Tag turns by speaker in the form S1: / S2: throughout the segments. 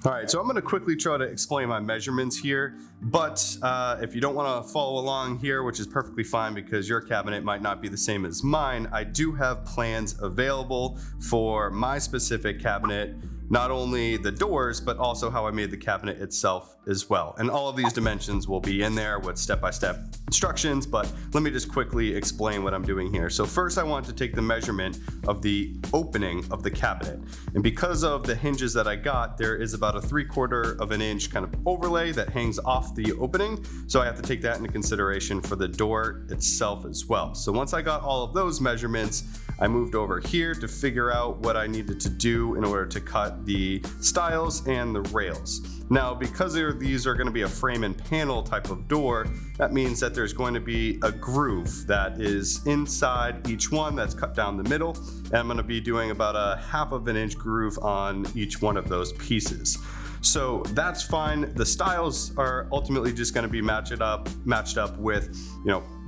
S1: All right, so I'm going to quickly try to explain my measurements here, but if you don't want to follow along here, which is perfectly fine because your cabinet might not be the same as mine, I do have plans available for my specific cabinet, not only the doors, but also how I made the cabinet itself as well. And all of these dimensions will be in there with step-by-step instructions, but let me just quickly explain what I'm doing here. So first I want to take the measurement of the opening of the cabinet. And because of the hinges that I got, there is about a 3/4 of an inch kind of overlay that hangs off the opening. So I have to take that into consideration for the door itself as well. So once I got all of those measurements, I moved over here to figure out what I needed to do in order to cut the stiles and the rails. Now, because these are going to be a frame and panel type of door, that means that there's going to be a groove that is inside each one that's cut down the middle. And I'm going to be doing about a 1/2 inch groove on each one of those pieces. So that's fine. The stiles are ultimately just going to be matched up with,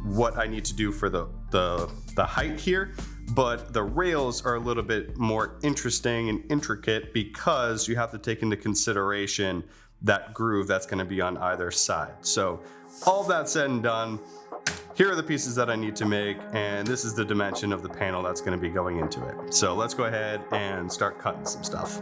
S1: what I need to do for the height here. But the rails are a little bit more interesting and intricate because you have to take into consideration that groove that's going to be on either side. So all that said and done, here are the pieces that I need to make, and this is the dimension of the panel that's going to be going into it. So let's go ahead and start cutting some stuff.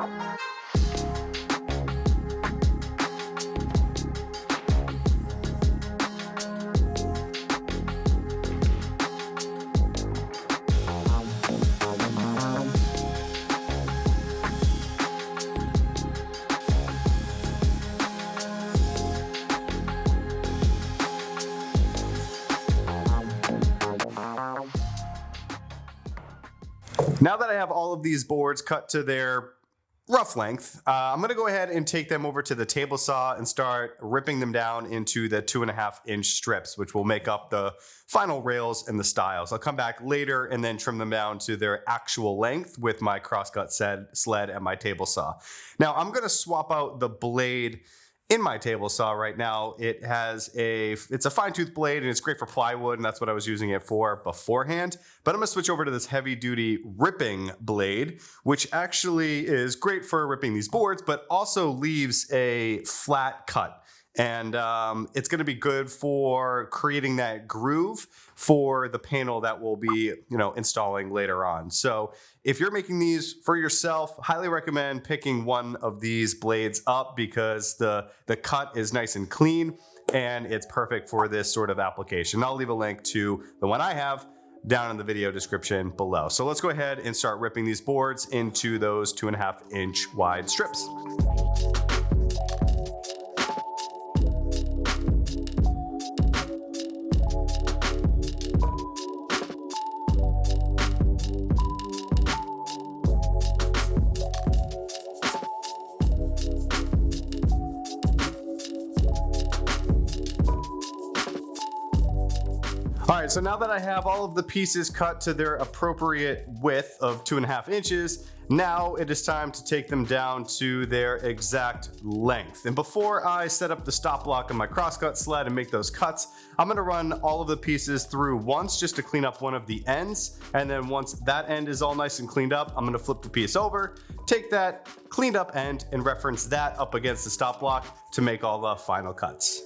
S1: Now that I have all of these boards cut to their rough length, I'm going to go ahead and take them over to the table saw and start ripping them down into the 2.5 inch strips, which will make up the final rails and the stiles. I'll come back later and then trim them down to their actual length with my crosscut sled and my table saw. Now I'm going to swap out the blade in my table saw right now. It's a fine tooth blade and it's great for plywood, and that's what I was using it for beforehand. But I'm gonna switch over to this heavy duty ripping blade, which actually is great for ripping these boards, but also leaves a flat cut. And it's going to be good for creating that groove for the panel that we'll be, installing later on. So if you're making these for yourself, highly recommend picking one of these blades up because the cut is nice and clean and it's perfect for this sort of application. I'll leave a link to the one I have down in the video description below. So let's go ahead and start ripping these boards into those 2.5 inch wide strips. All right, so now that I have all of the pieces cut to their appropriate width of 2.5 inches, now it is time to take them down to their exact length. And before I set up the stop block on my crosscut sled and make those cuts, I'm gonna run all of the pieces through once just to clean up one of the ends. And then once that end is all nice and cleaned up, I'm gonna flip the piece over, take that cleaned up end and reference that up against the stop block to make all the final cuts.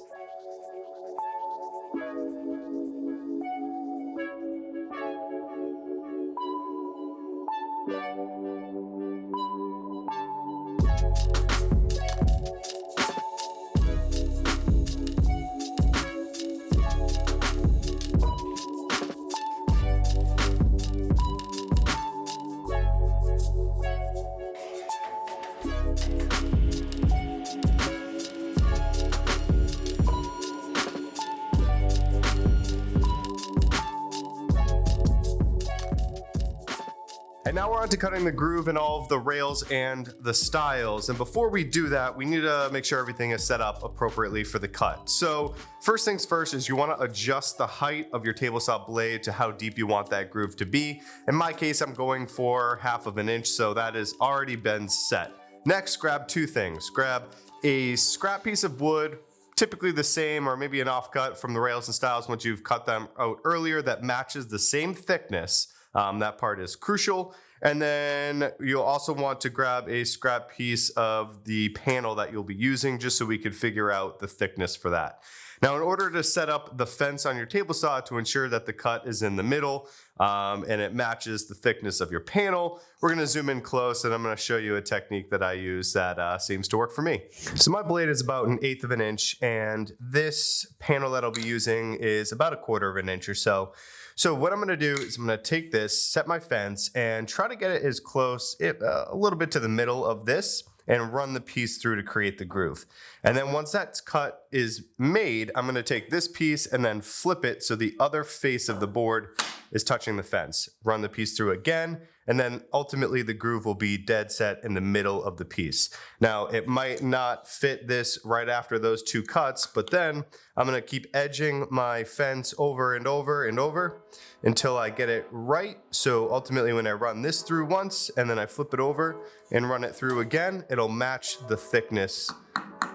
S1: And now we're on to cutting the groove in all of the rails and the stiles. And before we do that, we need to make sure everything is set up appropriately for the cut. So first things first is you want to adjust the height of your table saw blade to how deep you want that groove to be. In my case, I'm going for 1/2 inch, so that has already been set. Next, grab two things. Grab a scrap piece of wood, typically the same or maybe an offcut from the rails and stiles once you've cut them out earlier, that matches the same thickness. That part is crucial. And then you'll also want to grab a scrap piece of the panel that you'll be using, just so we could figure out the thickness for that. Now, in order to set up the fence on your table saw to ensure that the cut is in the middle and it matches the thickness of your panel, we're going to zoom in close and I'm going to show you a technique that I use that seems to work for me. So my blade is about 1/8 of an inch, and this panel that I'll be using is about 1/4 of an inch or so. So what I'm going to do is I'm going to take this, set my fence, and try to get it as close, a little bit to the middle of this, and run the piece through to create the groove. And then once that cut is made, I'm going to take this piece and then flip it so the other face of the board is touching the fence. Run the piece through again, and then ultimately the groove will be dead set in the middle of the piece. Now, it might not fit this right after those two cuts, but then I'm going to keep edging my fence over and over and over until I get it right. So ultimately when I run this through once and then I flip it over and run it through again, it'll match the thickness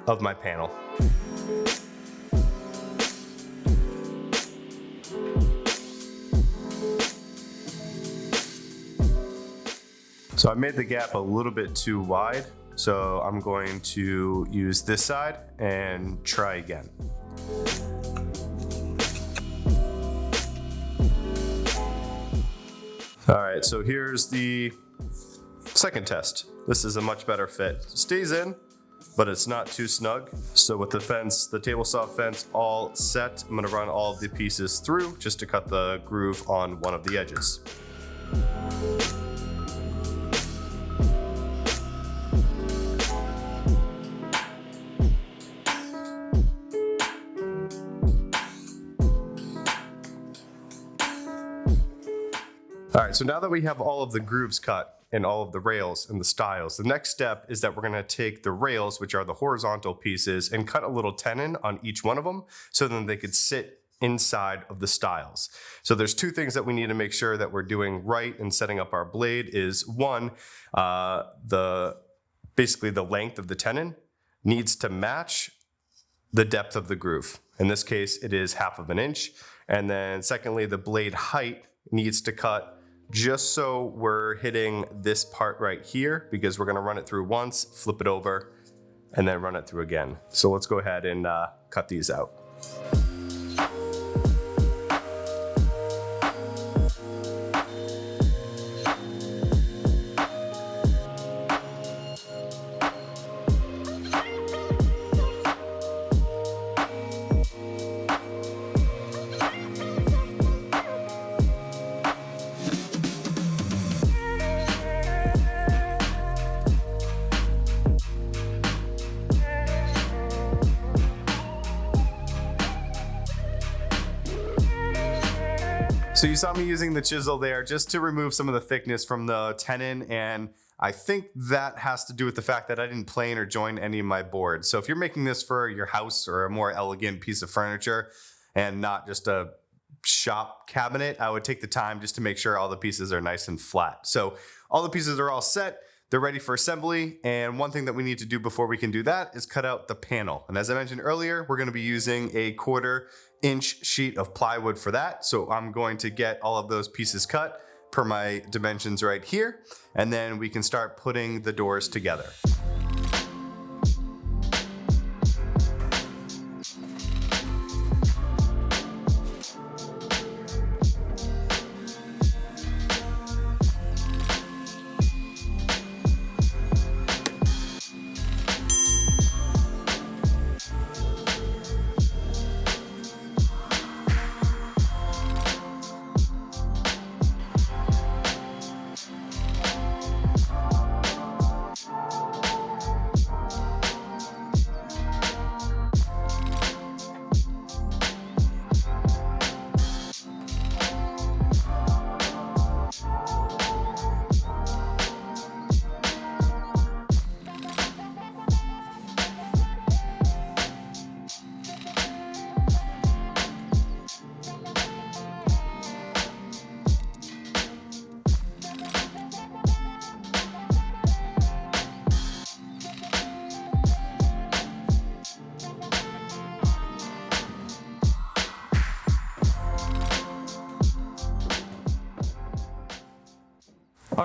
S1: of my panel. So I made the gap a little bit too wide, so I'm going to use this side and try again. All right, so here's the second test. This is a much better fit. It stays in, but it's not too snug. So with the fence, the table saw fence all set, I'm gonna run all of the pieces through just to cut the groove on one of the edges. All right, so now that we have all of the grooves cut and all of the rails and the stiles, the next step is that we're gonna take the rails, which are the horizontal pieces, and cut a little tenon on each one of them so then they could sit inside of the stiles. So there's two things that we need to make sure that we're doing right in setting up our blade is one, basically the length of the tenon needs to match the depth of the groove. In this case, it is 1/2 of an inch. And then secondly, the blade height needs to cut just so we're hitting this part right here, because we're gonna run it through once, flip it over, and then run it through again. So let's go ahead and cut these out. So you saw me using the chisel there just to remove some of the thickness from the tenon, and I think that has to do with the fact that I didn't plane or join any of my boards. So if you're making this for your house or a more elegant piece of furniture and not just a shop cabinet, I would take the time just to make sure all the pieces are nice and flat. So all the pieces are all set. They're ready for assembly, and one thing that we need to do before we can do that is cut out the panel. And as I mentioned earlier, we're going to be using a 1/4 inch sheet of plywood for that. So I'm going to get all of those pieces cut per my dimensions right here, and then we can start putting the doors together.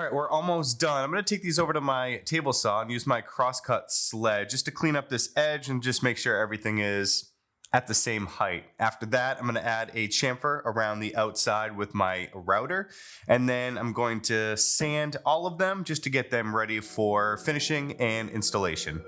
S1: right, we're almost done. I'm gonna take these over to my table saw and use my crosscut sled just to clean up this edge and just make sure everything is at the same height. After that, I'm gonna add a chamfer around the outside with my router, and then I'm going to sand all of them just to get them ready for finishing and installation.